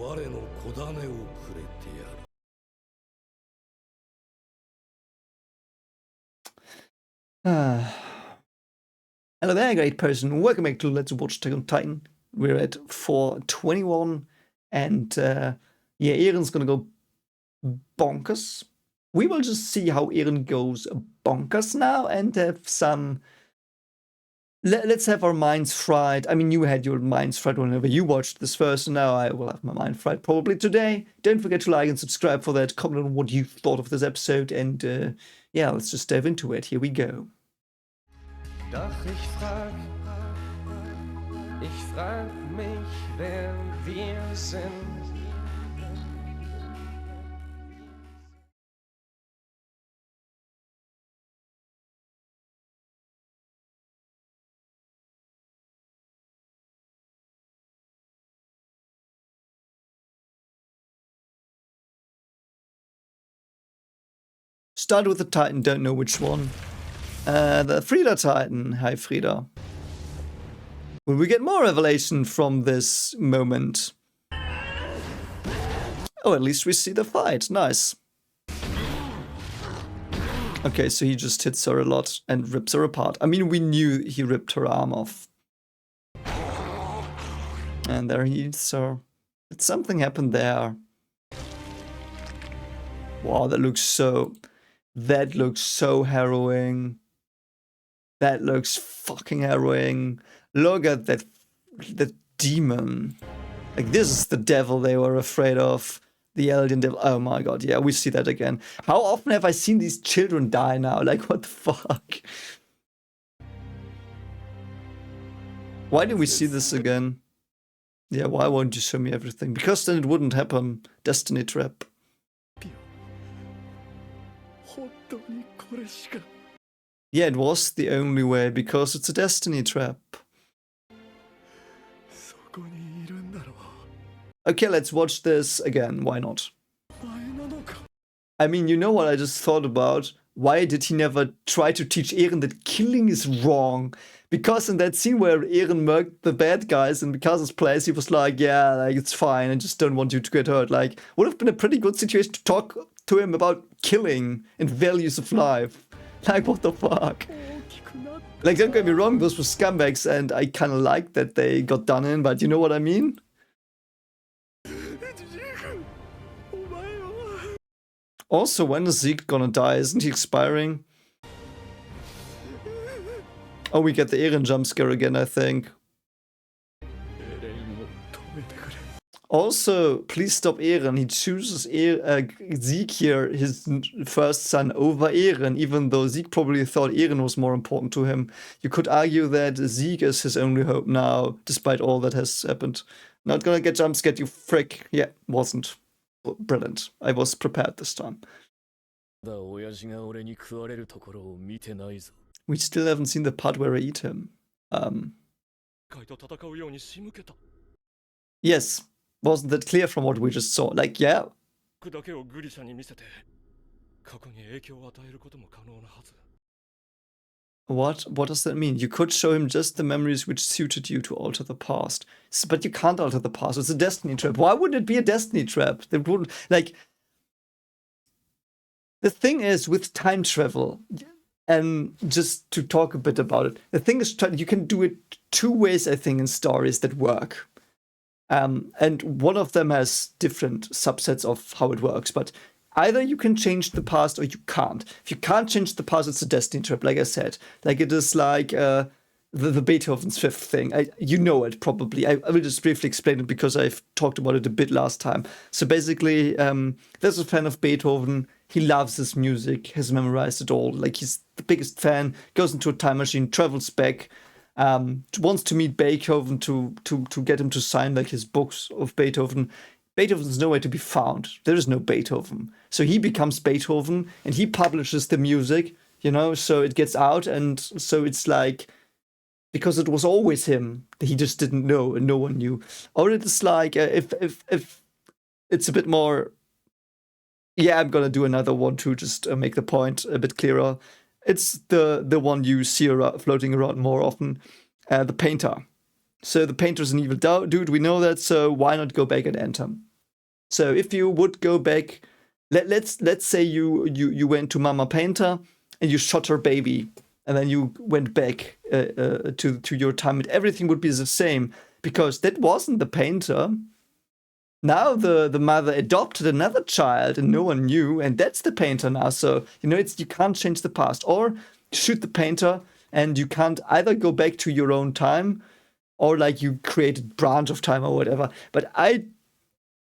Hello there, great person. Welcome back to Let's Watch Attack on Titan. We're at 421, and yeah, Eren's gonna go bonkers. We will just see how Eren goes bonkers now and have some. Let's have our minds fried. I mean, you had your minds fried whenever you watched this first, and now I will have my mind fried probably today. Don't forget to like and subscribe for that. Comment on what you thought of this episode, and yeah, let's just dive into it. Here we go. Doch ich frag mich, wer wir sind. Start with the Titan, don't know which one. The Frida Titan. Hi, Frida. Will we get more revelation from this moment? Oh, at least we see the fight. Nice. Okay, so he just hits her a lot and rips her apart. I mean, we knew he ripped her arm off. And there he hits her. But something happened there. Wow, that looks so harrowing. That looks fucking harrowing. Look at that demon. Like, this is the devil they were afraid of. The Eldian devil. Oh my god, yeah, we see that again. How often have I seen these children die now? Like, what the fuck? Why do we see this again? Yeah, why won't you show me everything? Because then it wouldn't happen. Destiny trap. Yeah, it was the only way, because it's a destiny trap. Okay, let's watch this again. Why not? I mean, you know what I just thought about? Why did he never try to teach Eren that killing is wrong? Because in that scene where Eren murked the bad guys in Mikasa's place, he was like, yeah, like, it's fine, I just don't want you to get hurt. Like, would have been a pretty good situation to talk to him about killing and values of life. Like, what the fuck? Like, don't get me wrong, those were scumbags, and I kind of like that they got done in, but you know what I mean? Also, when is Zeke gonna die? Isn't he expiring? Oh, we get the Eren jump scare again, I think. Also, please stop Eren. He chooses Zeke here, his first son, over Eren, even though Zeke probably thought Eren was more important to him. You could argue that Zeke is his only hope now, despite all that has happened. Not gonna get jump scared, you frick. Yeah, wasn't. Brilliant. I was prepared this time. We still haven't seen the part where I eat him. Yes. Wasn't that clear from what we just saw? Like, yeah. What does that mean? You could show him just the memories which suited you to alter the past. But you can't alter the past. It's a destiny trap. Why would it be a destiny trap? That wouldn't, like, the thing is with time travel, and just to talk a bit about it, the thing is you can do it two ways, I think, in stories that work. And one of them has different subsets of how it works, but either you can change the past or you can't. If you can't change the past, it's a destiny trap, like I said. Like, it is like the Beethoven's Fifth thing. You know it, probably. I will just briefly explain it because I've talked about it a bit last time. So basically, there's a fan of Beethoven. He loves his music, has memorized it all. Like, he's the biggest fan, goes into a time machine, travels back, wants to meet Beethoven to get him to sign like his books of Beethoven. Beethoven's nowhere to be found. There is no Beethoven. So he becomes Beethoven and he publishes the music, you know, so it gets out, and so it's like, because it was always him, he just didn't know and no one knew. Or it's like, if it's a bit more, yeah, I'm gonna do another one to just make the point a bit clearer. It's the one you see floating around more often, the painter. So the painter's an evil dude, we know that, so why not go back and end him? So if you would go back, let's say you went to Mama Painter and you shot her baby, and then you went back to your time, and everything would be the same because that wasn't the painter. Now the mother adopted another child and no one knew, and that's the painter now. So you can't change the past, or shoot the painter, and you can't either go back to your own time, or like you create a branch of time or whatever. But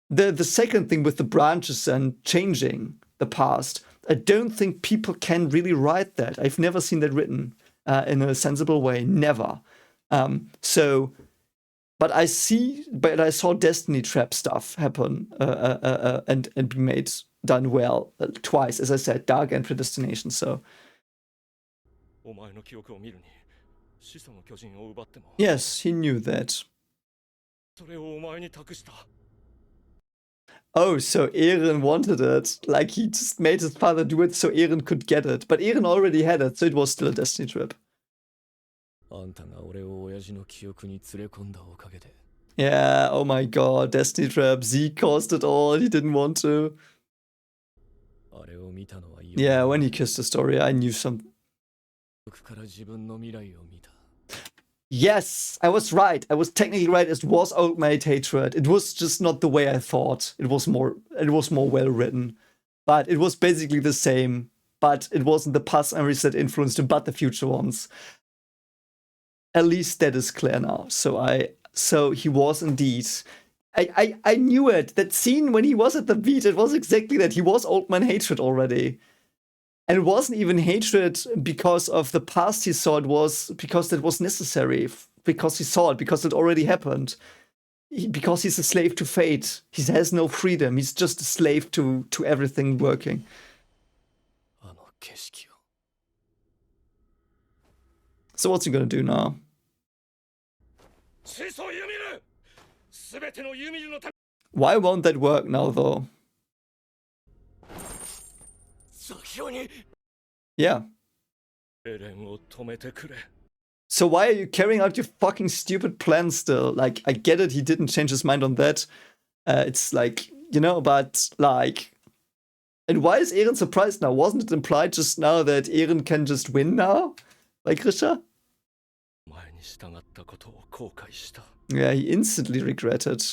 the second thing with the branches and changing the past, I don't think people can really write that. I've never seen that written in a sensible way, never. But I saw Destiny Trap stuff happen and be done well twice, as I said, Dark and Predestination. So yes, he knew that. Oh, so Eren wanted it. Like, he just made his father do it so Eren could get it. But Eren already had it, so it was still a Destiny Trap. Yeah, oh my god, Destiny Trap. Zeke caused it all, he didn't want to. Yeah, when he kissed the story, I knew something. Yes, I was right. I was technically right. It was old mate hatred. It was just not the way I thought. It was more well written. But it was basically the same. But it wasn't the past memories that influenced him, but the future ones. At least that is clear now. So he was indeed. I knew it. That scene when he was at the beach, it was exactly that. He was old man hatred already. And it wasn't even hatred because of the past he saw. It was because that was necessary. Because he saw it. Because it already happened. Because he's a slave to fate. He has no freedom. He's just a slave to everything working. So what's he gonna do now? Why won't that work now, though? Yeah. So why are you carrying out your fucking stupid plan still? Like, I get it, he didn't change his mind on that. It's like, but like... And why is Eren surprised now? Wasn't it implied just now that Eren can just win now? Like Grisha? Yeah, he instantly regretted.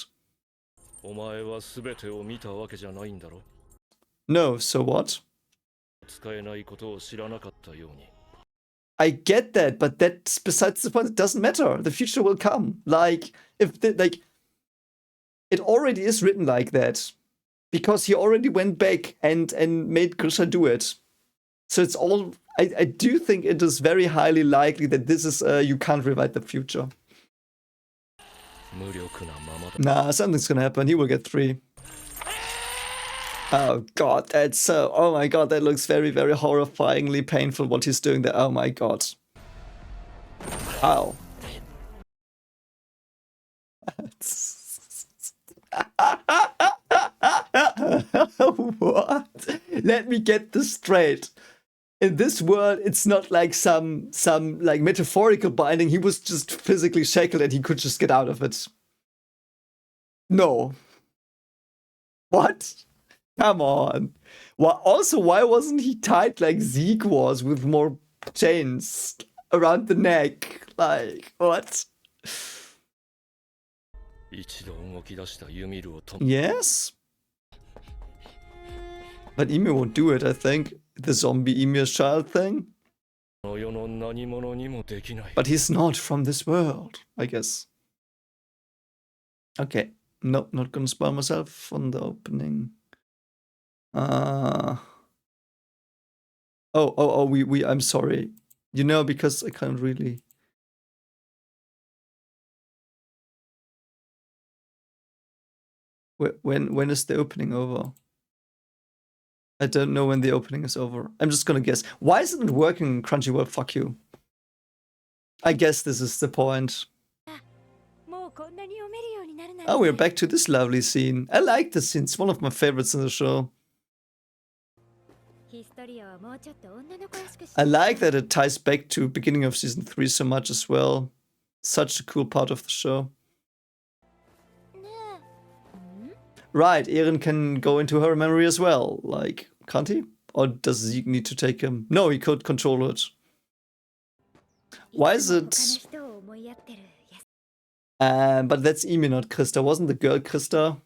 No, so what? I get that, but that's besides the point. It doesn't matter. The future will come. Like, it already is written like that. Because he already went back and made Grisha do it. So it's all... I do think it is very highly likely that this is... you can't rewrite the future. Nah, something's gonna happen. He will get 3. Oh god, that's so... Oh my god, that looks very, very horrifyingly painful what he's doing there. Oh my god. Ow. What? Let me get this straight. In this world, it's not like some like metaphorical binding. He was just physically shackled and he could just get out of it. No. What? Come on. Well, also, why wasn't he tied like Zeke was with more chains around the neck? Like, what? Yes? But Ymir won't do it, I think. The zombie Ymir's child thing. But he's not from this world, I guess. Okay. Nope, not gonna spoil myself on the opening. I'm sorry. Because I can't really... When is the opening over? I don't know when the opening is over. I'm just gonna guess. Why isn't it working, Crunchyroll? Fuck you. I guess this is the point. Oh, we're back to this lovely scene. I like this scene. It's one of my favorites in the show. I like that it ties back to beginning of season 3 so much as well. Such a cool part of the show. Right, Eren can go into her memory as well. Like, can't he? Or does Zeke need to take him? No, he could control it. Why is it? But that's Ymir, not Krista. Wasn't the girl Krista?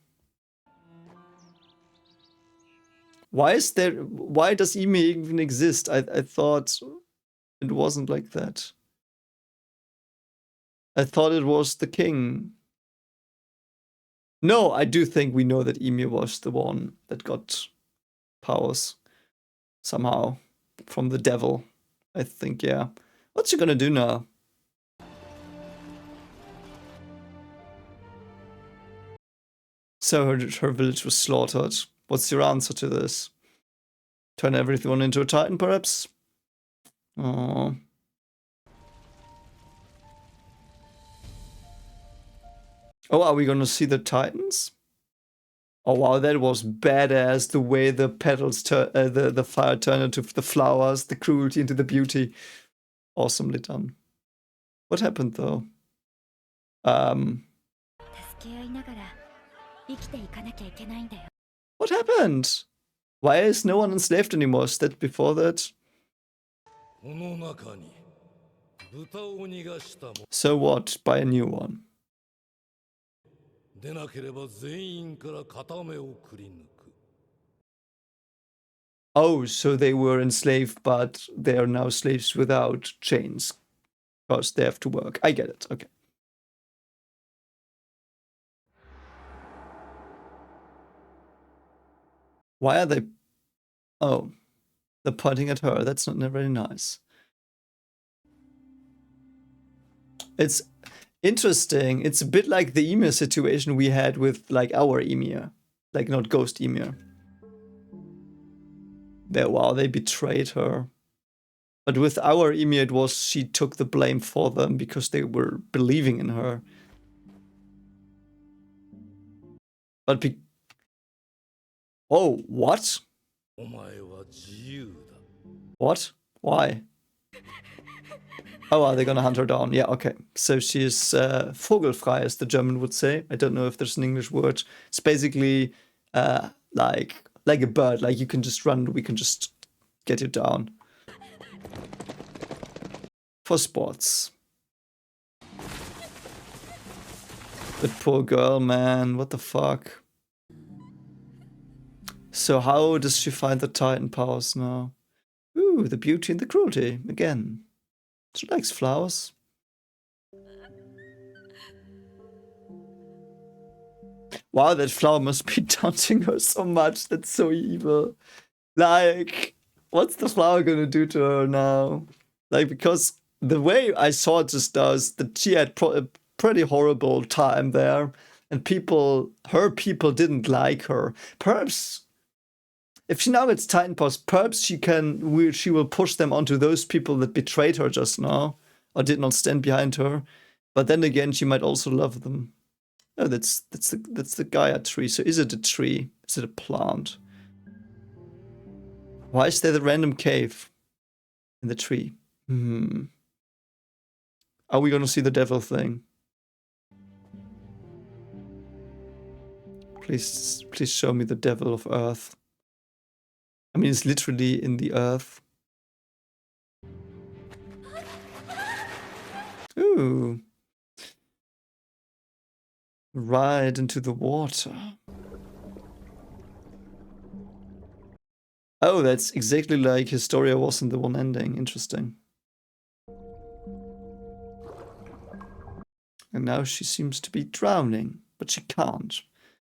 Why does Ymir even exist? I thought it wasn't like that. I thought it was the king. No, I do think we know that Ymir was the one that got powers somehow from the devil. I think, yeah. What's she gonna do now? So her village was slaughtered. What's your answer to this? Turn everyone into a titan, perhaps? Oh. Oh, are we gonna see the titans? Oh wow, that was badass. The way the petals the fire turned into the flowers, the cruelty into the beauty. Awesomely done. What happened though? What happened? Why is no one enslaved anymore? Is that before that? So what? Buy a new one. Oh, so they were enslaved, but they are now slaves without chains. Because they have to work. I get it. Okay. Why are they... Oh. They're pointing at her. That's not very nice. It's interesting. It's a bit like the Ymir situation we had with, like, our Ymir. Like, not Ghost Ymir. Wow, they betrayed her. But with our Ymir, it was she took the blame for them because they were believing in her. But oh, what? What? Why? Oh, are they gonna hunt her down? Yeah, okay. So she is vogelfrei, as the German would say. I don't know if there's an English word. It's basically like a bird. Like you can just run, we can just get you down. For sports. The poor girl, man. What the fuck? So how does she find the Titan powers now? Ooh, the beauty and the cruelty. Again. She likes flowers. Wow, that flower must be taunting her so much. That's so evil. Like, what's the flower gonna do to her now? Like, because the way I saw it just does that she had a pretty horrible time there, and her people didn't like her. Perhaps if she now gets Titan powers, perhaps she will push them onto those people that betrayed her just now, or did not stand behind her. But then again, she might also love them. Oh, that's the Gaia tree. So is it a tree? Is it a plant? Why is there the random cave in the tree? Are we gonna see the devil thing? Please show me the devil of Earth. I mean, it's literally in the earth. Ooh. Right into the water. Oh, that's exactly like Historia was in the one ending. Interesting. And now she seems to be drowning, but she can't,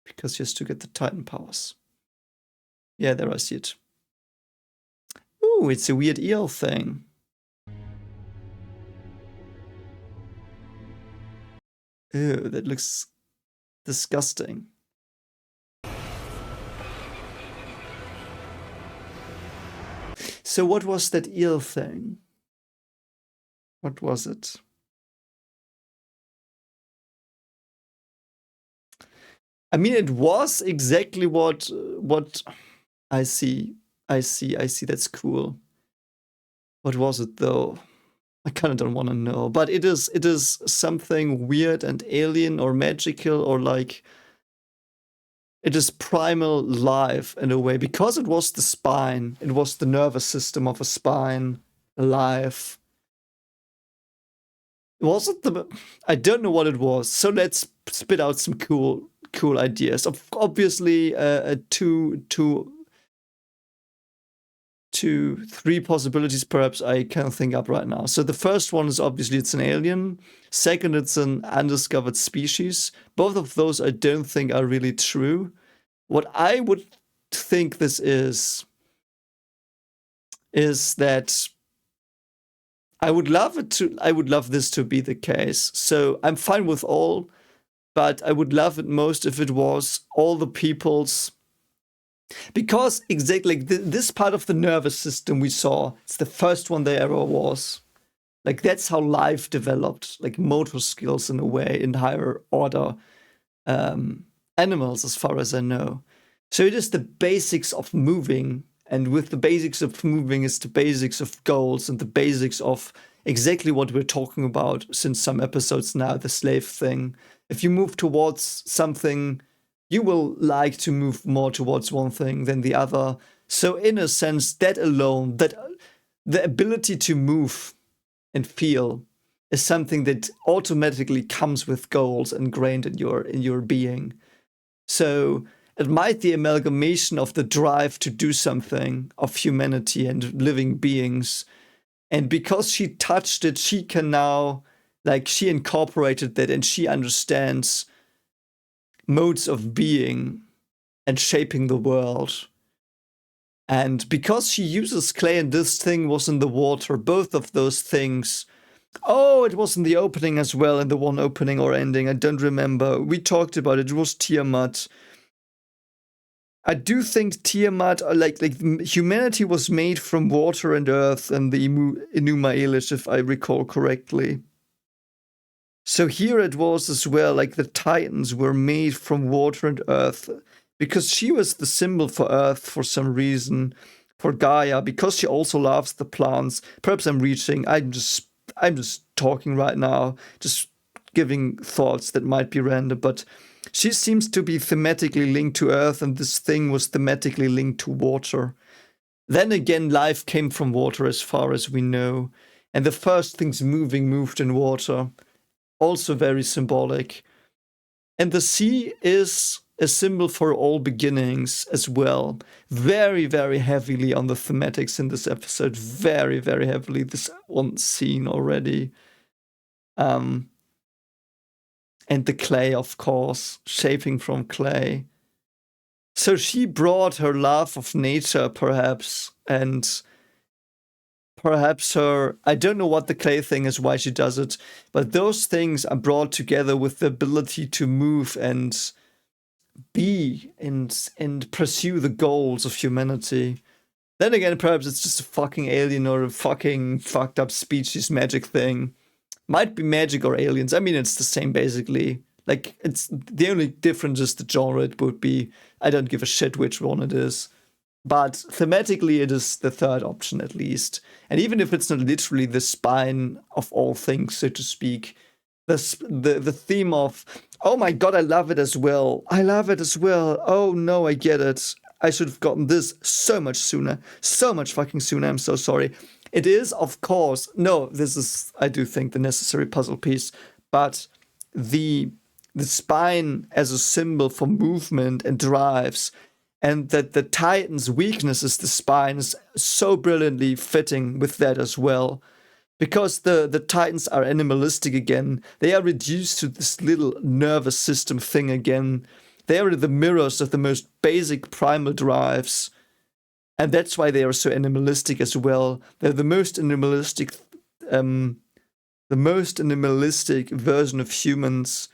because she has to get the Titan powers. Yeah, there I see it. Ooh, it's a weird eel thing. Ew, that looks disgusting. So what was that eel thing? What was it? I mean, it was exactly what I see. That's cool. What was it though? I kind of don't want to know, but it is something weird and alien or magical or like It is primal life in a way, because it was the spine, it was the nervous system of a spine, alive. Was it the? I don't know what it was. So let's spit out some cool ideas. Obviously, three possibilities perhaps I can think up right now. So the first one is obviously it's an alien. Second, it's an undiscovered species. Both of those I don't think are really true. What I would think this is that I would love this to be the case. So I'm fine with all, but I would love it most if it was all the people's, because exactly like this part of the nervous system we saw, it's the first one there ever was. Like that's how life developed, like motor skills in a way in higher order animals, as far as I know. So it is the basics of moving. And with the basics of moving is the basics of goals and the basics of exactly what we're talking about since some episodes now, the slave thing. If you move towards something, you will like to move more towards one thing than the other. So in a sense, that alone, that the ability to move and feel is something that automatically comes with goals ingrained in your being. So it might be the amalgamation of the drive to do something of humanity and living beings. And because she touched it, she can now, like, she incorporated that and she understands modes of being and shaping the world. And because she uses clay and this thing was in the water, both of those things. Oh, it was in the opening as well, in the one opening or ending, I don't remember. We talked about it, it was Tiamat. I do think Tiamat, like humanity was made from water and earth and the Enuma Elish, if I recall correctly. So here it was as well, like the Titans were made from water and earth, because she was the symbol for earth for some reason, for Gaia, because she also loves the plants. Perhaps I'm just talking right now, just giving thoughts that might be random, but she seems to be thematically linked to earth, and this thing was thematically linked to water. Then again, life came from water as far as we know, and the first things moved in water. Also very symbolic. And the sea is a symbol for all beginnings as well. Very, very heavily on the thematics in this episode. Very, very heavily. This one scene already. And the clay, of course, shaping from clay. So she brought her love of nature, perhaps, and perhaps her, I don't know what the clay thing is, why she does it, but those things are brought together with the ability to move and be and pursue the goals of humanity. Then again, perhaps it's just a fucking alien or a fucking fucked up species magic thing. Might be magic or aliens. I mean, it's the same basically. Like, it's the only difference is the genre. It would be, I don't give a shit which one it is. But thematically, it is the third option at least. And even if it's not literally the spine of all things, so to speak, the theme of, oh my god, I love it as well. I love it as well. Oh no, I get it. I should have gotten this so much sooner. So much fucking sooner. I'm so sorry. It is, of course, no, this is, I do think, the necessary puzzle piece. But the spine as a symbol for movement and drives, and that the Titan's weakness is the spine, is so brilliantly fitting with that as well. Because the Titans are animalistic again. They are reduced to this little nervous system thing again. They are the mirrors of the most basic primal drives. And that's why they are so animalistic as well. They're the most animalistic version of humans,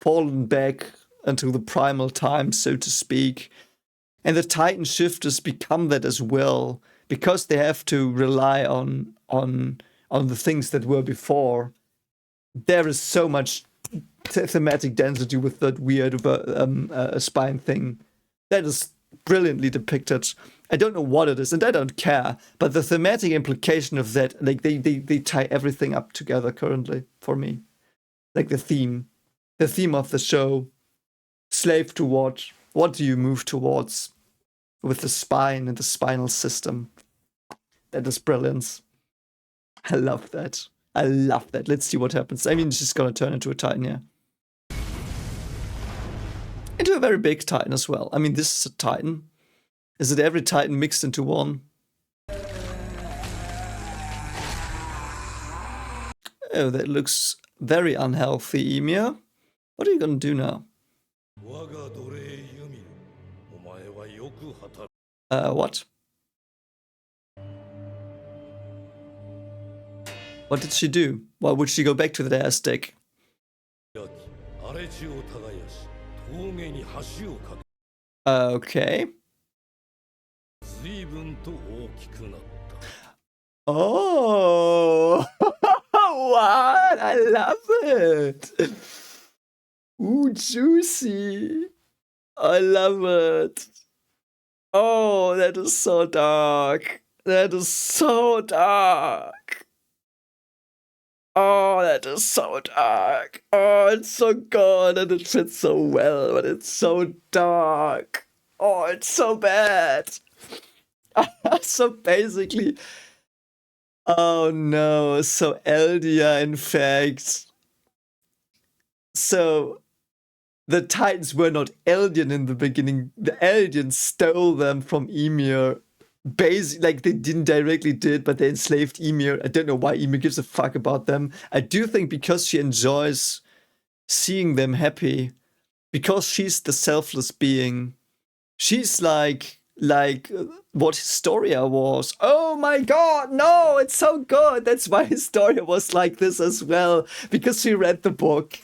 fallen back until the primal times, so to speak. And the Titan shifters become that as well, because they have to rely on the things that were before. There is so much thematic density with that weird spine thing. That is brilliantly depicted. I don't know what it is, and I don't care. But the thematic implication of that, like they tie everything up together currently for me. Like the theme of the show, slave to watch. What do you move towards with the spine and the spinal system? That is brilliance. I love that. I love that. Let's see what happens. I mean, she's gonna turn into a Titan, yeah. Into a very big Titan as well. I mean, this is a Titan. Is it every Titan mixed into one? Oh, that looks very unhealthy, Ymir. What are you gonna do now? What? What did she do? Why would she go back to the Aztec? Okay. Oh, what? I love it. Ooh, juicy. I love it. Oh, that is so dark. That is so dark. Oh, that is so dark. Oh, it's so good and it fits so well, but it's so dark. Oh, it's so bad. So basically, oh no, so Eldia, in fact. So the Titans were not Eldian in the beginning. The Eldians stole them from Ymir. Basically, like, they didn't directly did, but they enslaved Ymir. I don't know why Ymir gives a fuck about them. I do think because she enjoys seeing them happy, because she's the selfless being. She's like what Historia was. Oh my god, no, it's so good. That's why Historia was like this as well, because she read the book.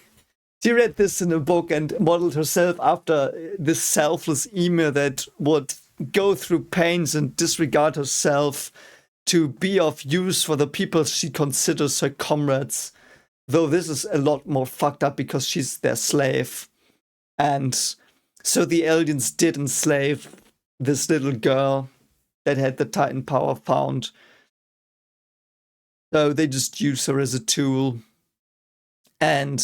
She read this in a book and modeled herself after this selfless Ymir that would go through pains and disregard herself to be of use for the people she considers her comrades. Though this is a lot more fucked up because she's their slave. And so the Eldians did enslave this little girl that had the Titan power found. So they just use her as a tool. And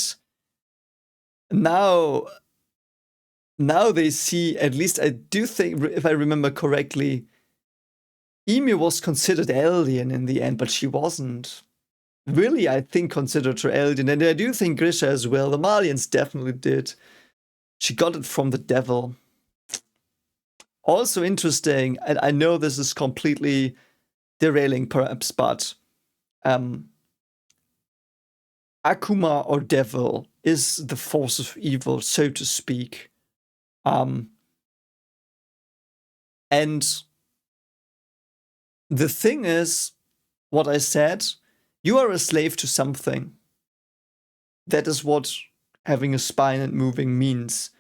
now they see, at least I do think, if I remember correctly, Ymir was considered Eldian in the end, but she wasn't. Really, I think, considered her Eldian. And I do think Grisha as well. The Malians definitely did. She got it from the devil. Also interesting, and I know this is completely derailing perhaps, but Akuma, or devil, is the force of evil, so to speak. And the thing is, what I said, you are a slave to something. That is what having a spine and moving means.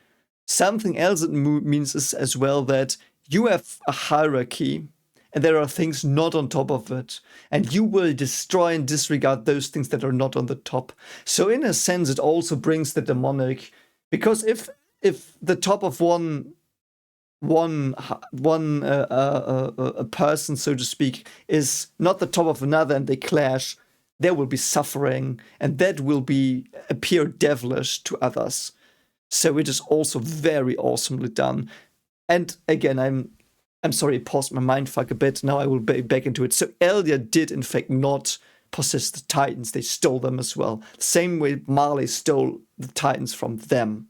Something else it means is as well that you have a hierarchy and there are things not on top of it, and you will destroy and disregard those things that are not on the top. So in a sense, it also brings the demonic, because if the top of one a person, so to speak, is not the top of another and they clash, there will be suffering, and that will appear devilish to others. So it is also very awesomely done. And again, I'm sorry, I paused my mindfuck a bit. Now I will be back into it. So Eldia did in fact not possess the Titans. They stole them as well. Same way Marley stole the Titans from them.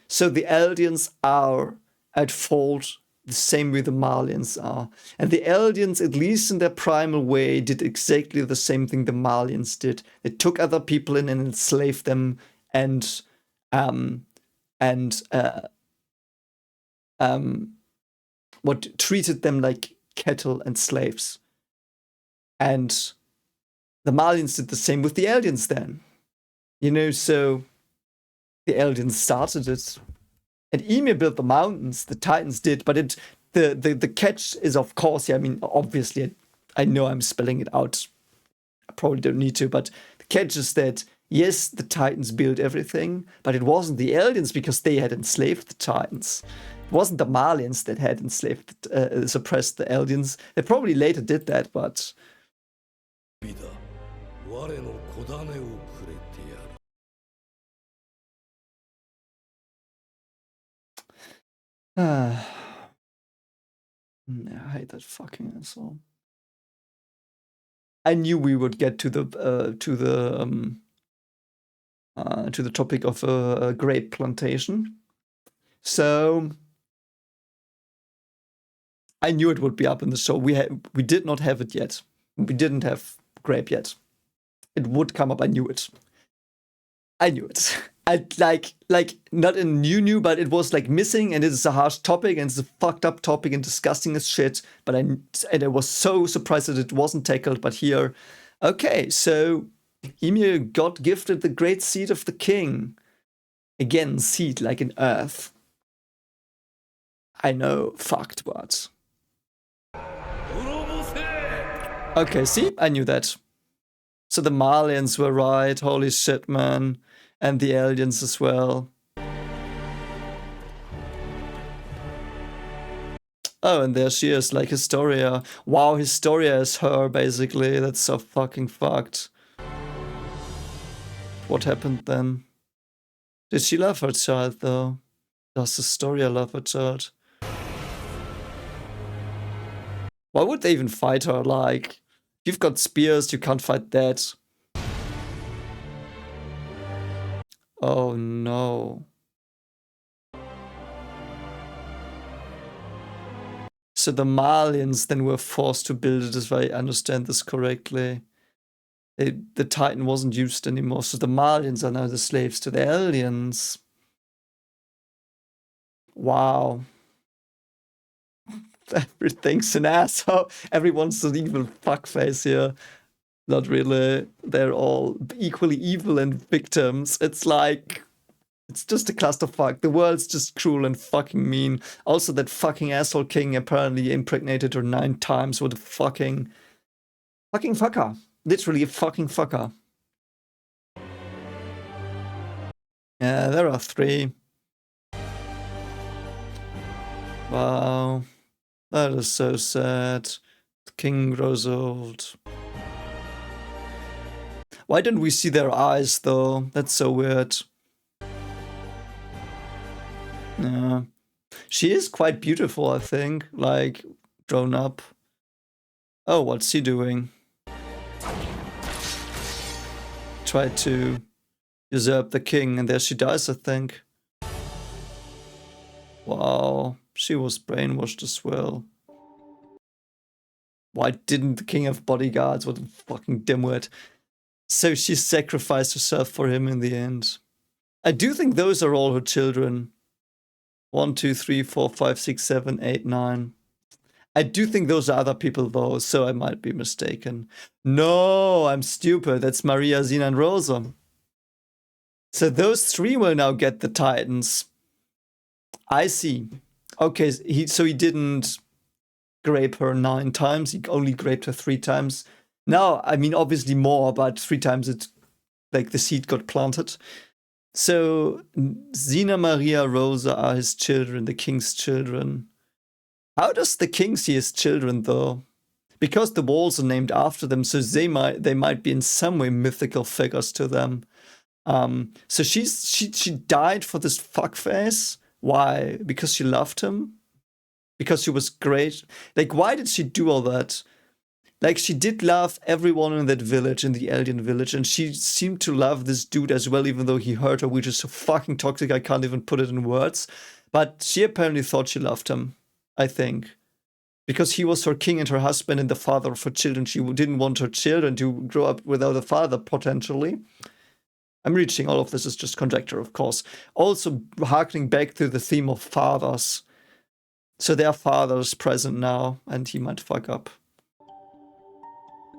So the Eldians are at fault the same way the Malians are. And the Eldians, at least in their primal way, did exactly the same thing the Malians did. They took other people in and enslaved them and treated them like cattle and slaves. And the Malians did the same with the Eldians then. You know, so the Eldians started it. And Ymir built the mountains, the Titans did, but the catch is, of course, yeah, I mean, obviously, I know I'm spelling it out. I probably don't need to, but the catch is that, yes, the Titans built everything, but it wasn't the Eldians because they had enslaved the Titans. It wasn't the Malians that had suppressed the Eldians. They probably later did that, but... I hate that fucking asshole. I knew we would get to the topic of a grape plantation. So I knew it would be up in the show. We did not have it yet. We didn't have grape yet. It would come up. I knew it. I knew it. I like not in new, but it was like missing, and it is a harsh topic, and it's a fucked up topic and disgusting as shit. But I was so surprised that it wasn't tackled. But here, okay, so Ymir got gifted the great seed of the king. Again, seed like in earth. I know, fucked words. Okay, see, I knew that. So the Malians were right. Holy shit, man. And the Eldians as well. Oh, and there she is, like Historia. Wow, Historia is her, basically. That's so fucking fucked. What happened then? Did she love her child, though? Does Historia love her child? Why would they even fight her? Like, you've got spears, you can't fight that. Oh no. So the Malians then were forced to build it, if I understand this correctly. The Titan wasn't used anymore, so the Malians are now the slaves to the Eldians. Wow. Everything's an asshole. Everyone's an evil fuckface here. Not really. They're all equally evil and victims. It's like, it's just a clusterfuck. The world's just cruel and fucking mean. Also, that fucking asshole king apparently impregnated her 9 times. What a fucking fucker. Literally a fucking fucker. Yeah, there are 3. Wow. That is so sad. The king grows old. Why don't we see their eyes, though? That's so weird. Yeah. She is quite beautiful, I think. Like, grown up. Oh, what's he doing? Tried to usurp the king, and there she dies, I think. Wow. She was brainwashed as well. Why didn't the king have bodyguards? What a fucking dimwit. So she sacrificed herself for him in the end. I do think those are all her children. 1, 2, 3, 4, 5, 6, 7, 8, 9. I do think those are other people, though, so I might be mistaken. No, I'm stupid. That's Maria, Xena, and Rosa. So those 3 will now get the Titans. I see. Okay, so he didn't grape her 9 times. He only graped her 3 times. Now, I mean, obviously more, but 3 times it, like, the seed got planted. So Xena, Maria, Rosa are his children, the king's children. How does the king see his children, though? Because the walls are named after them, so they might be in some way mythical figures to them. So she died for this fuckface. Why? Because she loved him? Because she was great? Like, why did she do all that? Like, she did love everyone in that village, in the Eldian village, and she seemed to love this dude as well, even though he hurt her, which is so fucking toxic, I can't even put it in words. But she apparently thought she loved him, I think. Because he was her king and her husband and the father of her children. She didn't want her children to grow up without a father, potentially. I'm reaching all of this is just conjecture, of course. Also harkening back to the theme of fathers. So their father's present now, and he might fuck up.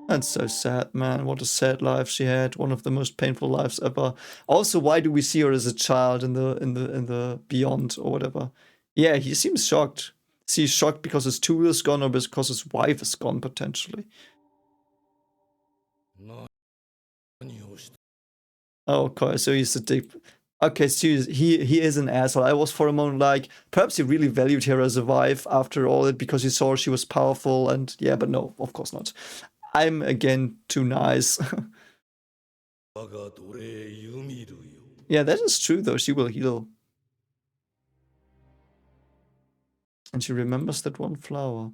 That's so sad, man. What a sad life she had. One of the most painful lives ever. Also, why do we see her as a child in the beyond or whatever? Yeah, he seems shocked. Is he shocked because his tool is gone or because his wife is gone potentially? Oh, okay, so he's a dick. Okay, so he is an asshole. I was for a moment like, perhaps he really valued her as a wife after all it because he saw she was powerful and yeah, but no, of course not. I'm again too nice. Yeah, that is true though. She will heal. And she remembers that one flower.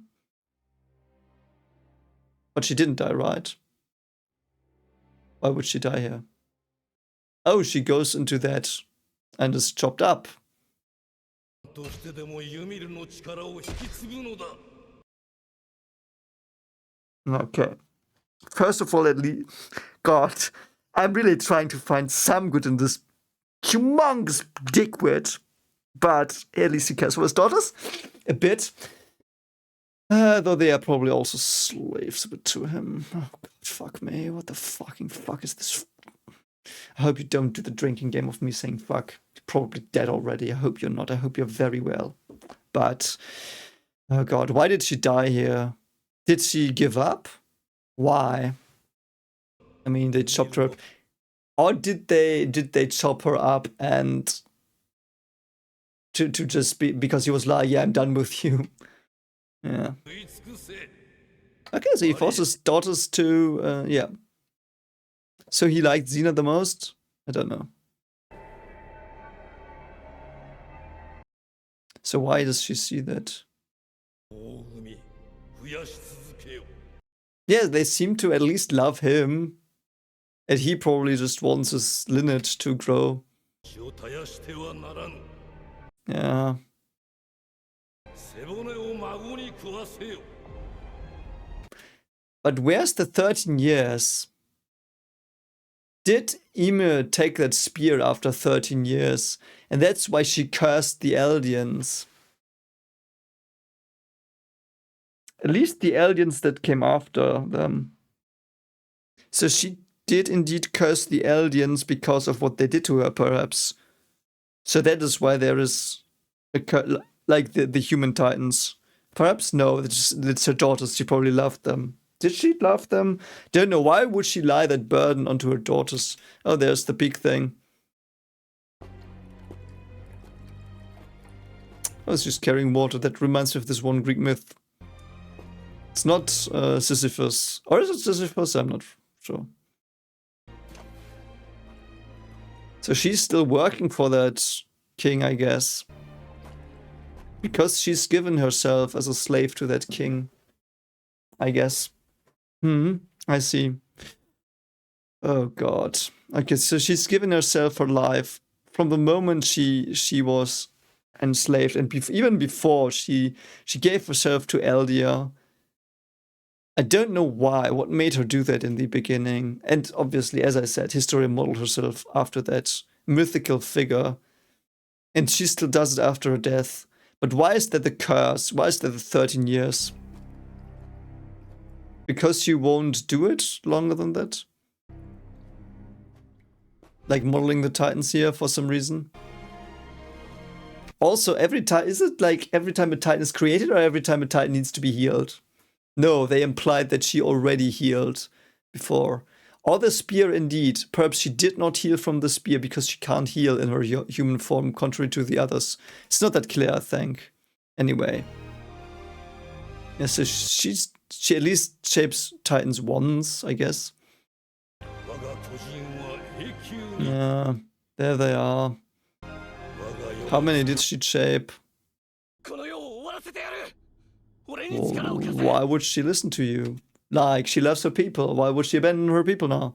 But she didn't die, right? Why would she die here? Oh, she goes into that and is chopped up. Okay. First of all, at least, God, I'm really trying to find some good in this humongous dickwit, but at least he cares for his daughters a bit. Though they are probably also slaves a bit to him. Oh God, fuck me. What the fucking fuck is this? I hope you don't do the drinking game of me saying fuck. You're probably dead already. I hope you're not. I hope you're very well. But, oh God, why did she die here? Did she give up? Why? I mean, they chopped her up. Or did they chop her up and to just be, because he was like, yeah, I'm done with you. Yeah. Okay, so he forces daughters to, yeah. So he liked Xena the most? I don't know. So why does she see that? Yeah, they seem to at least love him. And he probably just wants his lineage to grow. Yeah. But where's the 13 years? Did Ymir take that spear after 13 years? And that's why she cursed the Eldians. At least the Eldians that came after them. So she did indeed curse the Eldians because of what they did to her, perhaps. So that is why there is a like the human titans. Perhaps no, it's her daughters. She probably loved them. Did she love them? Don't know. Why would she lie that burden onto her daughters? Oh, there's the big thing. I was just carrying water. That reminds me of this one Greek myth. It's not Sisyphus. Or is it Sisyphus? I'm not sure. So she's still working for that king, I guess. Because she's given herself as a slave to that king. I guess. I see. Oh God. Okay, so she's given herself her life from the moment she was enslaved, and even before she gave herself to Eldia. I don't know why, what made her do that in the beginning. And obviously, as I said, Historia modeled herself after that mythical figure. And she still does it after her death. But why is that the curse? Why is that the 13 years? Because she won't do it longer than that? Like modeling the Titans here for some reason? Also, is it like every time a Titan is created or every time a Titan needs to be healed? No, they implied that she already healed before. Or the spear indeed. Perhaps she did not heal from the spear because she can't heal in her human form, contrary to the others. It's not that clear, I think. Anyway. Yeah, so she at least shapes Titans once, I guess. Yeah, there they are. How many did she shape? Well, why would she listen to you? Like, she loves her people. Why would she abandon her people now?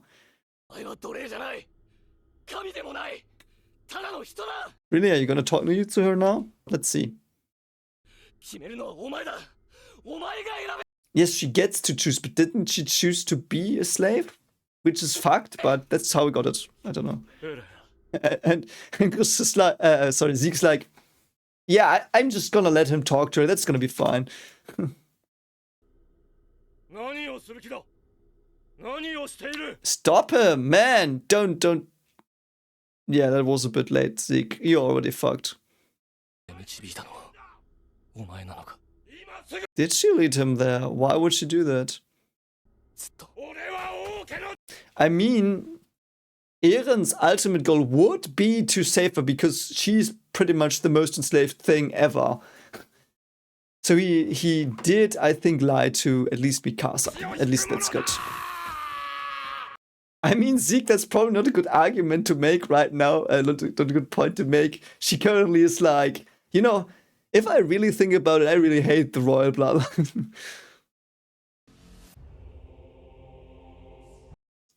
Really? Are you gonna talk to her now? Let's see. Yes, she gets to choose, but didn't she choose to be a slave? Which is fucked, but that's how we got it. I don't know. And Chris is like, Zeke's like, yeah, I'm just gonna let him talk to her. That's gonna be fine. Stop him, man! Don't. Yeah, that was a bit late, Zeke. You're already fucked. Did she lead him there? Why would she do that? I mean, Eren's ultimate goal would be to save her because she's pretty much the most enslaved thing ever. So he did, I think, lie to at least Mikasa. At least that's good. I mean, Zeke, that's probably not a good argument to make right now. Not a good point to make. She currently is like, you know, If I really think about it, I really hate the royal bloodline.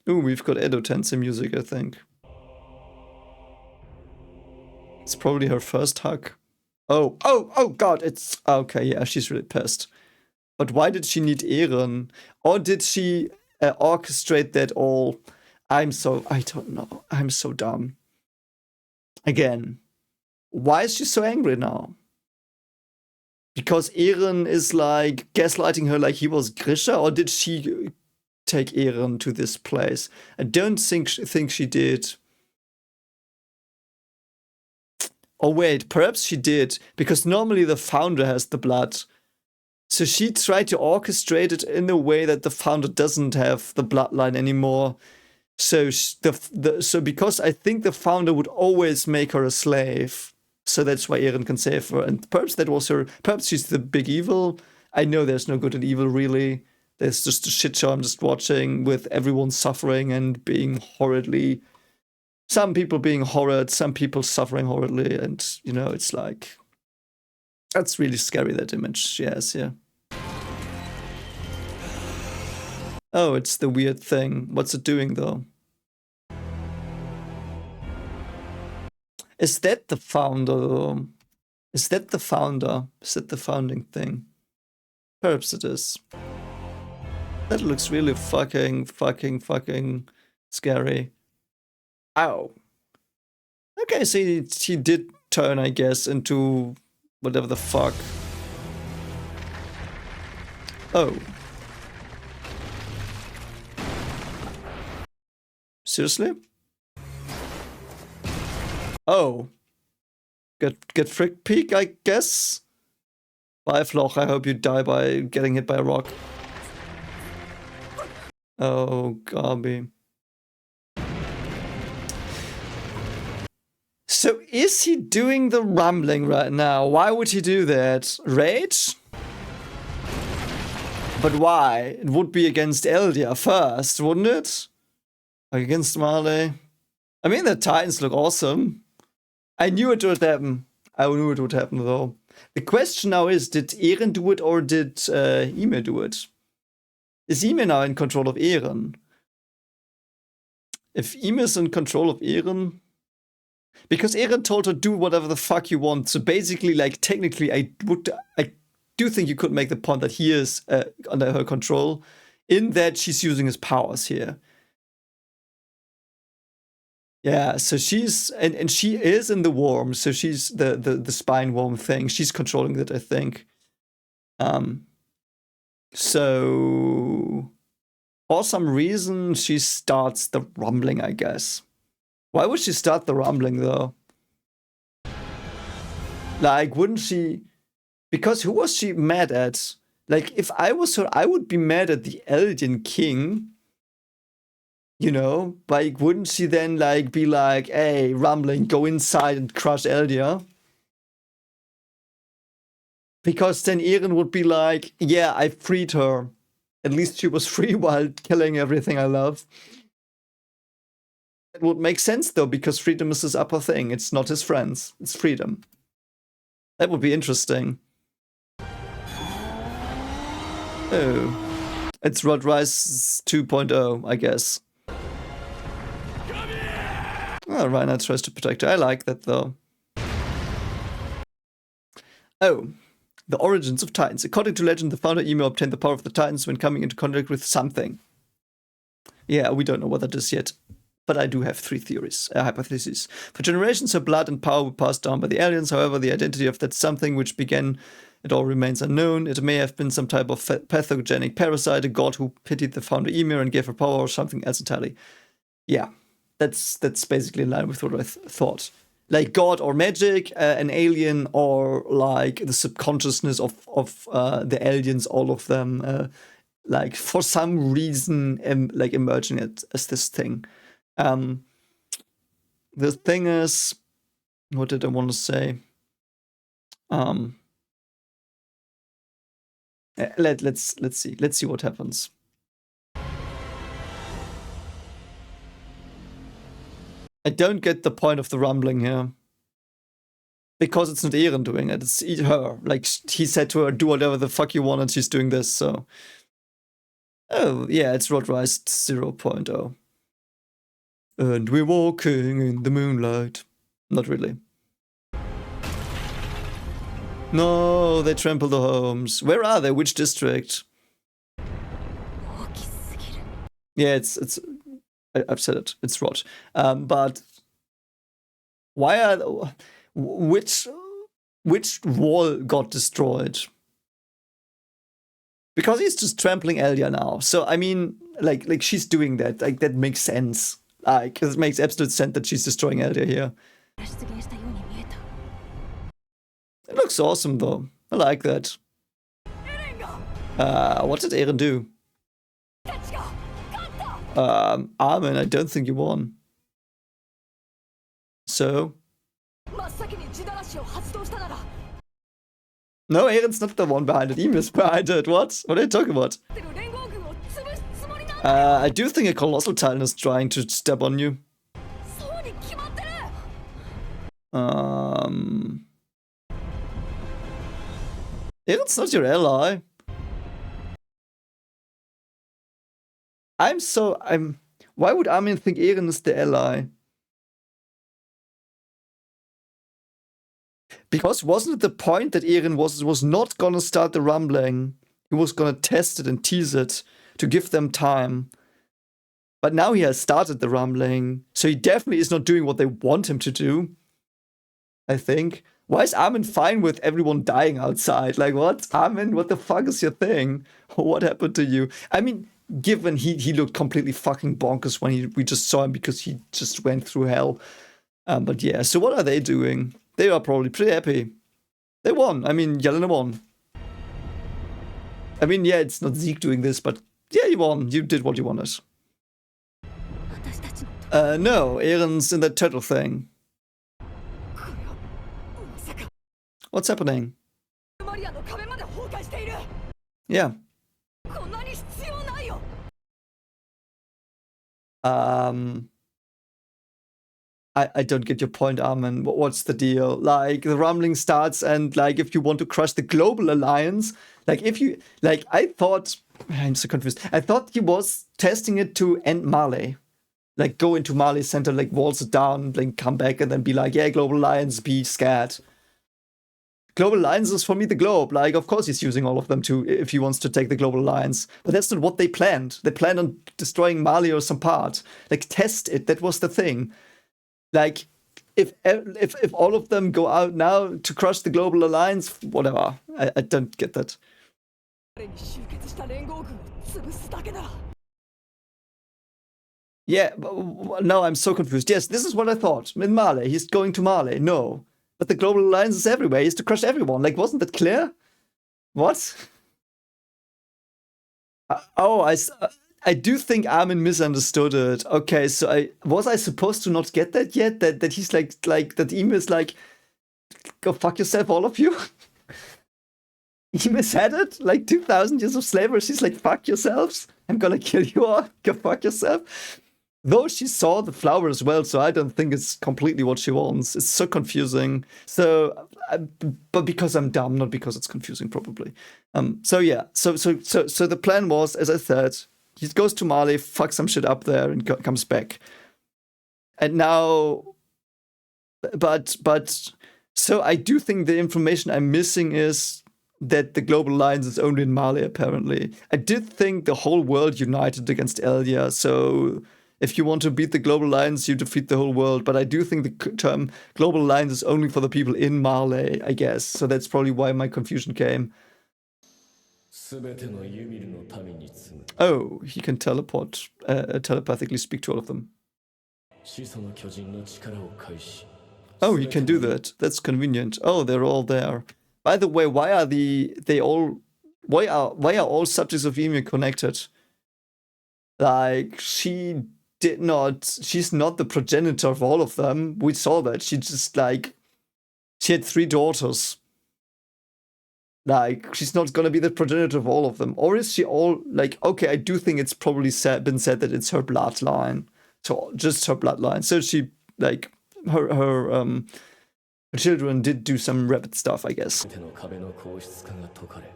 Ooh, we've got Edo Tensei music, I think. It's probably her first hug. Oh god, it's... Okay, yeah, she's really pissed. But why did she need Eren? Or did she orchestrate that all? I don't know. I'm so dumb. Again, why is she so angry now? Because Eren is like gaslighting her like he was Grisha, or did she take Eren to this place? I don't think she did. Oh wait, perhaps she did, because normally the founder has the blood. So she tried to orchestrate it in a way that the founder doesn't have the bloodline anymore. So so because I think the founder would always make her a slave, so that's why Eren can save her. And perhaps that was her. Perhaps she's the big evil. I know there's no good and evil really. There's just a shit show I'm just watching with everyone suffering and being horridly. Some people being horrid, some people suffering horridly, and you know it's like that's really scary, that image she has here. Oh, it's the weird thing. What's it doing though? Is that the founder though? Is that the founder? Is that the founding thing? Perhaps it is. That looks really fucking scary. Ow. Okay, so he did turn, I guess, into whatever the fuck. Oh. Seriously? Oh. Get frick peek, I guess? Bye, Floch. I hope you die by getting hit by a rock. Oh, Gabi. So is he doing the rumbling right now? Why would he do that? Rage? But why? It would be against Eldia first, wouldn't it? Like against Marley? I mean, the Titans look awesome. I knew it would happen. I knew it would happen, though. The question now is, did Eren do it or did Ymir do it? Is Ymir now in control of Eren? If Ymir's in control of Eren... Because Eren told her, do whatever the fuck you want. So basically, like, technically, I do think you could make the point that he is under her control, in that she's using his powers here. Yeah, so she's and she is in the worm, so she's the spine worm thing. She's controlling that, I think. So for some reason she starts the rumbling, I guess. Why would she start the rumbling though? Like, wouldn't she? Because who was she mad at? Like, if I was her, I would be mad at the Eldian king. You know, like, wouldn't she then, like, be like, hey, rumbling, go inside and crush Eldia? Because then Eren would be like, yeah, I freed her. At least she was free while killing everything I love. It would make sense, though, because freedom is his upper thing. It's not his friends. It's freedom. That would be interesting. Oh. It's Rod Rice 2.0, I guess. Oh, Reiner tries to protect her. I like that, though. Oh. The origins of Titans. According to legend, the founder Ymir obtained the power of the Titans when coming into contact with something. Yeah, we don't know what that is yet. But I do have three theories, hypotheses. For generations, her blood and power were passed down by the aliens. However, the identity of that something which began it all remains unknown. It may have been some type of pathogenic parasite, a god who pitied the founder Ymir and gave her power, or something else entirely. Yeah, that's basically in line with what I thought. Like god or magic, an alien, or like the subconsciousness of the Eldians, all of them, like for some reason, like emerging as this thing. The thing is, what did I want to say? Let's see. Let's see what happens. I don't get the point of the rumbling here. Because it's not Eren doing it, it's her. Like, he said to her, do whatever the fuck you want, and she's doing this, so. Oh, yeah, it's Rodrise 0.0. And we're walking in the moonlight. Not really. No, they trample the homes. Where are they? Which district? Yeah, I've said it. It's Rod. But why are which wall got destroyed? Because he's just trampling Eldian now. So I mean, like she's doing that. Like that makes sense. Like it makes absolute sense that she's destroying Eldian here. It looks awesome though. I like that. What did Eren do? Armin, I don't think you won. So? No, Eren's not the one behind it. Ymir's behind it. What? What are you talking about? I do think a Colossal Titan is trying to step on you. Eren's not your ally. Why would Armin think Eren is the ally? Because wasn't it the point that Eren was not gonna start the rumbling? He was gonna test it and tease it to give them time. But now he has started the rumbling, so he definitely is not doing what they want him to do. I think. Why is Armin fine with everyone dying outside? Like, what? Armin, what the fuck is your thing? What happened to you? I mean, given he looked completely fucking bonkers when we just saw him because he just went through hell. But yeah, so what are they doing? They are probably pretty happy. They won. I mean, Yelena won. I mean, yeah, it's not Zeke doing this, but yeah, you won. You did what you wanted. No, Eren's in that turtle thing. What's happening? Yeah. I don't get your point, Armin. What's the deal? Like, the rumbling starts, and like, if you want to crush the global alliance, like, if you, like, I thought, I'm so confused. I thought he was testing it to end Mali. Like, go into Mali center, like, walls it down, like, come back, and then be like, yeah, global alliance, be scared. Global alliance is for me the globe. Like, of course he's using all of them too if he wants to take the global alliance. But that's not what they planned. They planned on destroying Mali or some part. Like, test it. That was the thing. Like, if all of them go out now to crush the global alliance, whatever. I don't get that. Yeah, no, I'm so confused. Yes, this is what I thought. In Mali, he's going to Mali. No. But the global alliance is everywhere. He has to crush everyone. Like, wasn't that clear? What? I do think Armin misunderstood it. Okay, so was I supposed to not get that yet? That he's like that Ymir is like, go fuck yourself, all of you? Ymir said it? Like 2,000 years of slavery, she's like, fuck yourselves. I'm gonna kill you all. Go fuck yourself. Though she saw the flower as well, so I don't think it's completely what she wants. It's so confusing. So, but because I'm dumb, not because it's confusing, probably. So yeah. So the plan was, as I said, he goes to Mali, fucks some shit up there, and comes back. And now, but so I do think the information I'm missing is that the global alliance is only in Mali. Apparently, I did think the whole world united against Eldia. So, if you want to beat the global alliance, you defeat the whole world. But I do think the term global alliance is only for the people in Mali, I guess. So that's probably why my confusion came. Oh, he can telepathically speak to all of them. Oh, he can do that. That's convenient. Oh, they're all there. By the way, why are all subjects of Ymir connected? Like, she's not the progenitor of all of them. We saw that. She had 3 daughters. Like, she's not gonna be the progenitor of all of them. Or is she all, like, okay, I do think it's probably been said that it's her bloodline. So, just her bloodline. So she, like, her The children did do some rabbit stuff, I guess. 手の壁の硬質化が解かれ、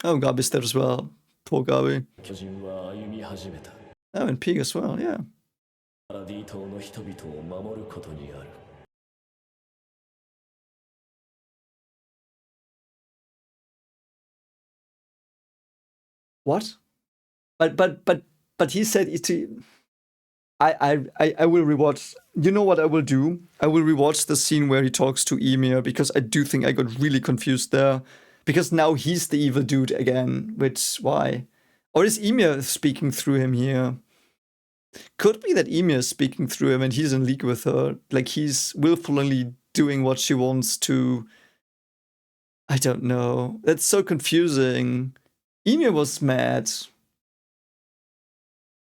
Oh, Gabi's there as well. Poor Gabi. 巨人は歩み始めた。 Oh, and Pig as well, yeah. パラディ島の人々を守ることにある。 What? But he said I will rewatch. You know what I will do? I will rewatch the scene where he talks to Ymir, because I do think I got really confused there. Because now he's the evil dude again, which, why? Or is Ymir speaking through him here? Could be that Ymir is speaking through him and he's in league with her. Like he's willfully doing what she wants to. I don't know. That's so confusing. Ymir was mad.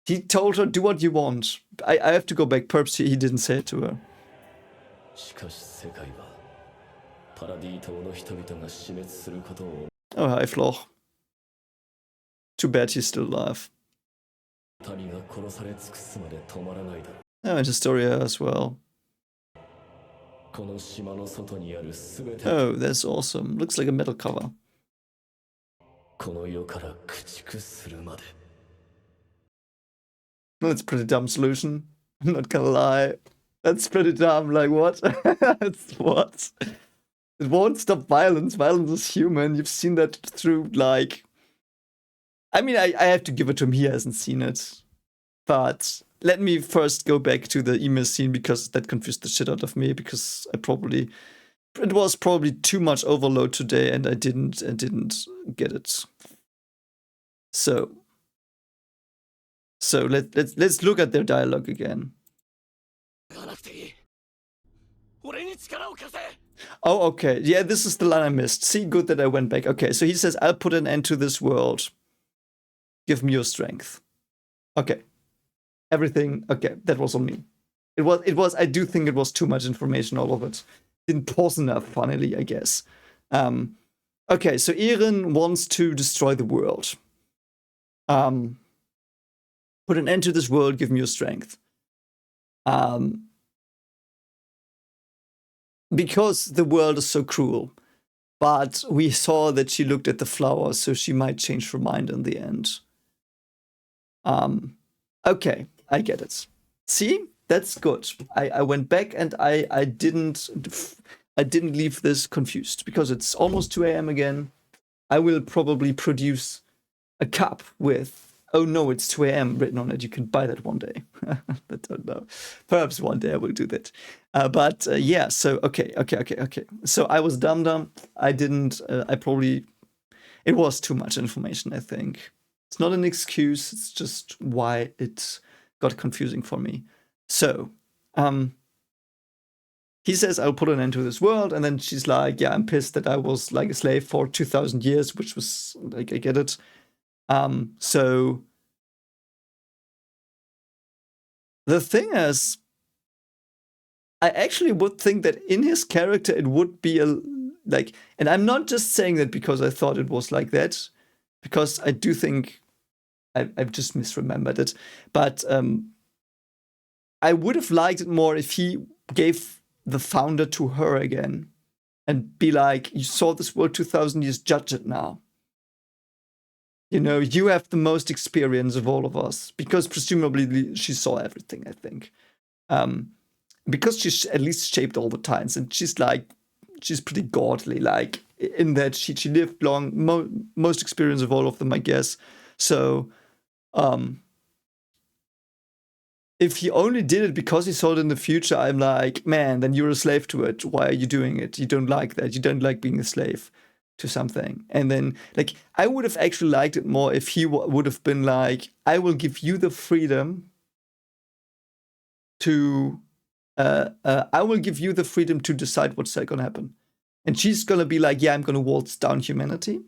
He told her, do what you want. I have to go back. Perhaps he didn't say it to her. しかし世界はパラディ島の人々が死滅することを Oh, hi, Floch. Too bad he's still alive. 民が殺され尽くすまで止まらないだろ Oh, and Historia as well. う。この島の外にあるすべて Oh, that's awesome. Looks like a metal cover. この世から駆逐するまで。 That's a pretty dumb solution. I'm not gonna lie. That's pretty dumb. Like, what? What? It won't stop violence. Violence is human. You've seen that through, like... I mean, I have to give it to him. He hasn't seen it. But let me first go back to the Ymir scene, because that confused the shit out of me, because it was probably too much overload today, and I didn't get it. So let's look at their dialogue again. Oh, okay. Yeah, this is the line I missed. See, good that I went back. Okay, so he says, I'll put an end to this world. Give me your strength. Okay. Everything. Okay, that was on me. It was, I do think it was too much information, all of it. Didn't pause enough, finally, I guess. Okay, so Eren wants to destroy the world. Put an end to this world, give me your strength. Because the world is so cruel. But we saw that she looked at the flowers, so she might change her mind in the end. Okay, I get it. See? That's good. I went back and I didn't leave this confused, because it's almost 2 a.m. again. I will probably produce a cup with, oh no, it's 2 a.m. written on it. You can buy that one day. I don't know. Perhaps one day I will do that. But yeah, so okay. So I was dumb. I didn't, it was too much information, I think. It's not an excuse, it's just why it got confusing for me. So, he says, I'll put an end to this world, and then she's like, yeah, I'm pissed that I was like a slave for 2,000 years, which was, like, I get it. So, the thing is, I actually would think that in his character it would be like, and I'm not just saying that because I thought it was like that, because I do think I've just misremembered it, but I would have liked it more if he gave the founder to her again and be like, you saw this world 2,000 years, judge it now. You know, you have the most experience of all of us, because presumably she saw everything, I think. Because she's at least shaped all the times, and she's pretty godly, like, in that she lived long, most experience of all of them, I guess. So, if he only did it because he saw it in the future, I'm like, man, then you're a slave to it. Why are you doing it? You don't like that. You don't like being a slave to something. And then, like, I would have actually liked it more if he would have been like, I will give you the freedom to, I will give you the freedom to decide what's going to happen. And she's going to be like, yeah, I'm going to waltz down humanity.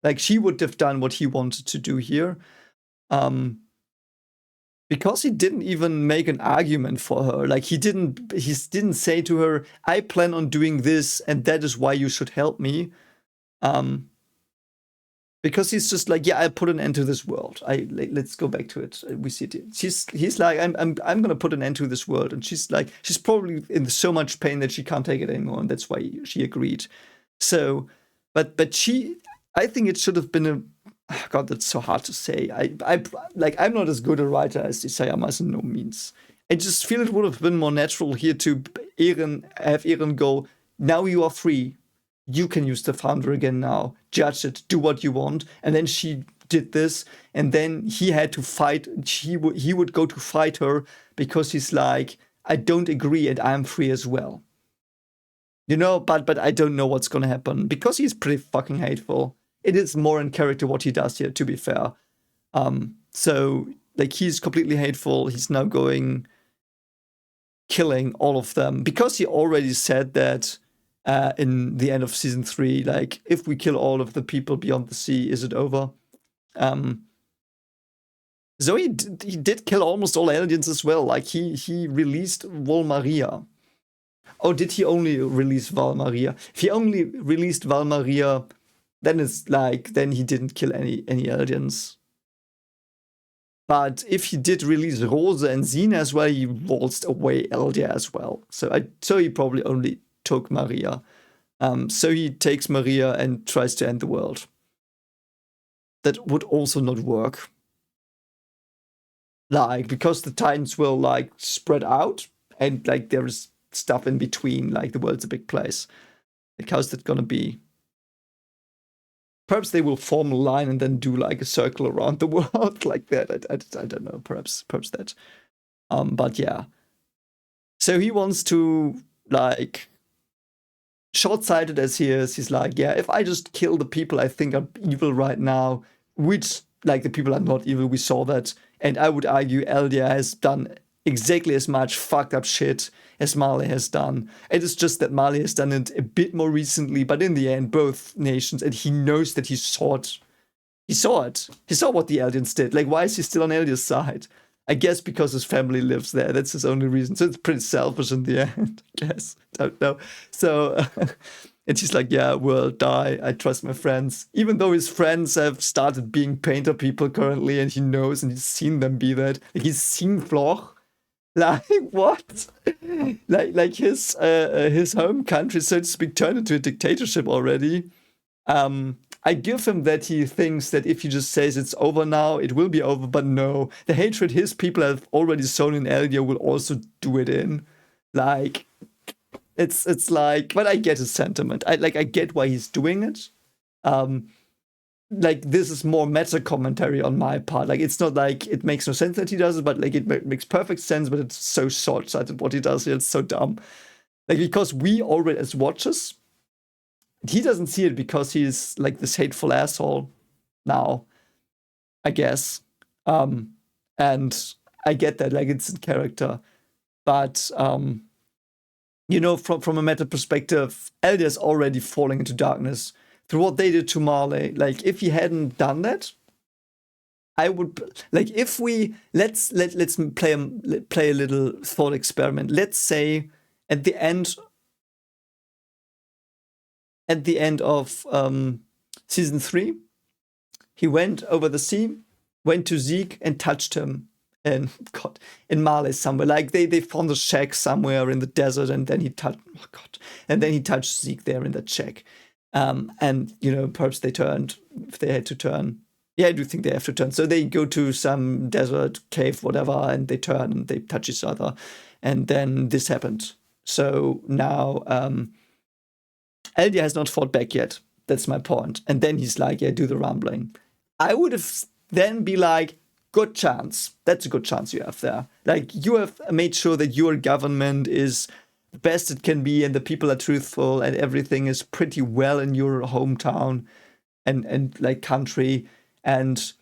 Like, she would have done what he wanted to do here. Because he didn't even make an argument for her. Like, he didn't say to her, I plan on doing this, and that is why you should help me. because he's just like, yeah, I put an end to this world. Let's go back to it. We see it. He's like, I'm gonna put an end to this world, and she's like, she's probably in so much pain that she can't take it anymore, and that's why she agreed. So, but she, I think it should have been a. Oh God, that's so hard to say. I'm not as good a writer as Isayama, in no means. I just feel it would have been more natural here to have Eren go, now you are free. You can use the founder again now. Judge it. Do what you want. And then she did this, and then he had to fight. He would go to fight her because he's like, I don't agree, and I'm free as well. You know, but I don't know what's gonna happen because he's pretty fucking hateful. It is more in character what he does here, to be fair. So like he's completely hateful. He's now going killing all of them because he already said that in the end of season 3, like, if we kill all of the people beyond the sea, is it over? So he did kill almost all Eldians as well. Like he released Volmaria. Oh, did he only release Valmaria? If he only released Valmaria, then it's like, then he didn't kill any Eldians. But if he did release Rosa and Xena as well, he waltzed away Eldia as well. So he probably only took Maria. So he takes Maria and tries to end the world. That would also not work. Like, because the Titans will like spread out, and like there is stuff in between, like the world's a big place. Like, how's that gonna be? Perhaps they will form a line and then do like a circle around the world like that. I don't know. Perhaps that. But yeah. So he wants to, like, short-sighted as he is, he's like, yeah, if I just kill the people I think are evil right now, which, like, the people are not evil, we saw that, and I would argue Eldia has done exactly as much fucked up shit as Marley has done. It is just that Marley has done it a bit more recently, but in the end, both nations, and he knows that he saw it. He saw it. He saw what the Eldians did. Like, why is he still on Eldia's side? I guess because his family lives there. That's his only reason. So it's pretty selfish in the end, I guess. Don't know. So, and she's like, yeah, we'll die. I trust my friends. Even though his friends have started being painter people currently, and he knows and he's seen them be that. Like, he's seen Floch. Like, what? like his home country, so to speak, turned into a dictatorship already. I give him that he thinks that if he just says it's over now, it will be over, but no. The hatred his people have already sown in Eldia will also do it in. Like, it's like, but I get his sentiment. I get why he's doing it. Like, this is more meta commentary on my part. Like, it's not like it makes no sense that he does it, but like it makes perfect sense, but it's so short-sighted what he does here. It's so dumb. Like, because we already, as watchers, he doesn't see it because he's like this hateful asshole now, I guess. And I get that, like, it's in character. But you know, from a meta perspective, Eldia's already falling into darkness through what they did to Marley. Like, if he hadn't done that, I would, like, if we let's play a little thought experiment. Let's say at the end of season 3, he went over the sea, went to Zeke and touched him in Marley somewhere. Like, they found a shack somewhere in the desert, and then he touched Zeke there in that shack. And, you know, perhaps they turned, if they had to turn. Yeah, I do think they have to turn. So they go to some desert, cave, whatever, and they turn and they touch each other. And then this happened. So now Eldia has not fought back yet. That's my point. And then he's like, yeah, do the rumbling. I would have then be like, good chance. That's a good chance you have there. Like, you have made sure that your government is the best it can be, and the people are truthful, and everything is pretty well in your hometown and like country, and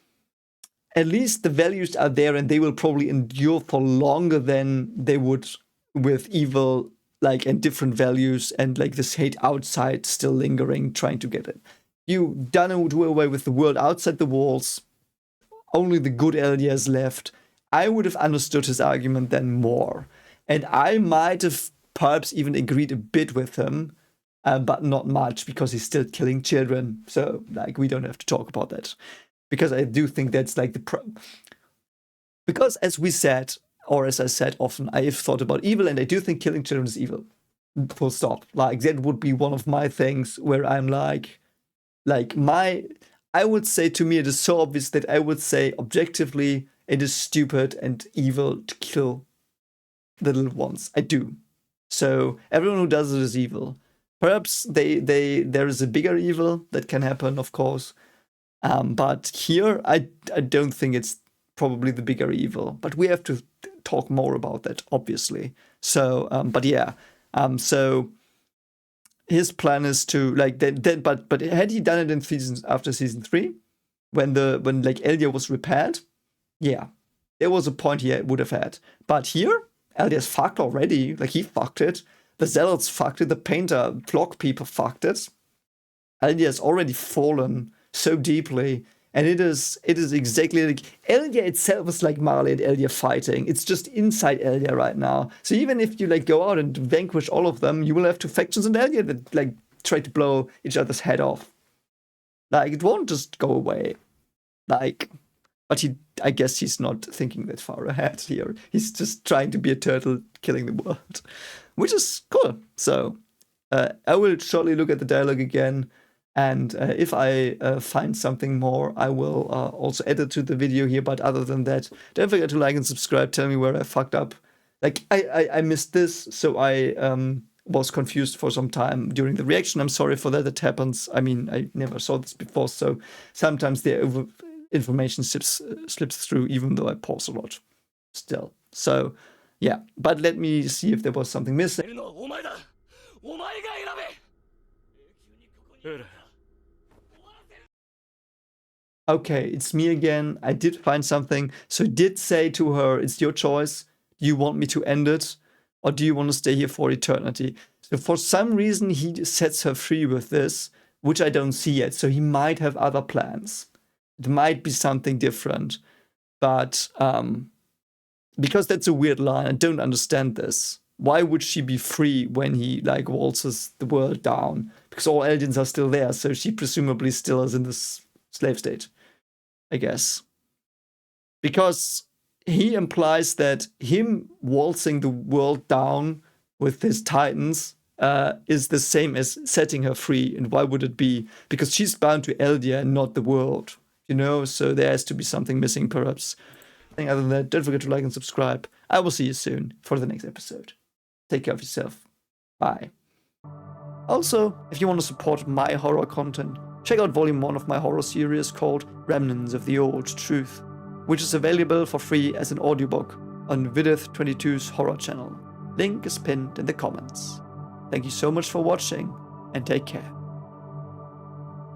at least the values are there, and they will probably endure for longer than they would with evil, like, and different values, and like this hate outside still lingering, trying to get it. You done do away with the world outside the walls. Only the good Eldia is left. I would have understood his argument then more, and I might have perhaps even agreed a bit with him, but not much because he's still killing children. So like we don't have to talk about that, because I do think that's like because as we said, or as I said often, I have thought about evil, and I do think killing children is evil. Full stop. Like that would be one of my things where I'm like I would say, to me it is so obvious that I would say objectively it is stupid and evil to kill the little ones. I do. So everyone who does it is evil. Perhaps there is a bigger evil that can happen, of course. But here I don't think it's probably the bigger evil. But we have to talk more about that, obviously. So but yeah. So his plan is to like then but had he done it in seasons after season 3, when like Eldia was repaired, yeah, there was a point he would have had. But here, Eldia's fucked already. Like he fucked it. The zealots fucked it. The painter clock people fucked it. Eldia's already fallen so deeply. And it is exactly like Eldia itself is like Marley and Eldia fighting. It's just inside Eldia right now. So even if you like go out and vanquish all of them, you will have two factions in Eldia that like try to blow each other's head off. Like it won't just go away. Like, but I guess he's not thinking that far ahead here. He's just trying to be a turtle killing the world, which is cool. So I will shortly look at the dialogue again. And if I find something more, I will also add it to the video here. But other than that, don't forget to like and subscribe. Tell me where I fucked up. Like, I missed this, so I was confused for some time during the reaction. I'm sorry for that. It happens. I mean, I never saw this before, so sometimes the information slips through, even though I pause a lot still. So, yeah. But let me see if there was something missing. Okay, it's me again. I did find something. So he did say to her, it's your choice. Do you want me to end it? Or do you want to stay here for eternity? So for some reason, he sets her free with this, which I don't see yet. So he might have other plans. It might be something different. But because that's a weird line, I don't understand this. Why would she be free when he like waltzes the world down? Because all Eldians are still there, so she presumably still is in this slave state, I guess. Because he implies that him waltzing the world down with his titans is the same as setting her free. And why would it be? Because she's bound to Eldia and not the world, you know? So there has to be something missing, perhaps. Other than that, don't forget to like and subscribe. I will see you soon for the next episode. Take care of yourself. Bye. Also, if you want to support my horror content, check out Volume 1 of my horror series called Remnants of the Old Truth, which is available for free as an audiobook on Vidith22's horror channel. Link is pinned in the comments. Thank you so much for watching, and take care.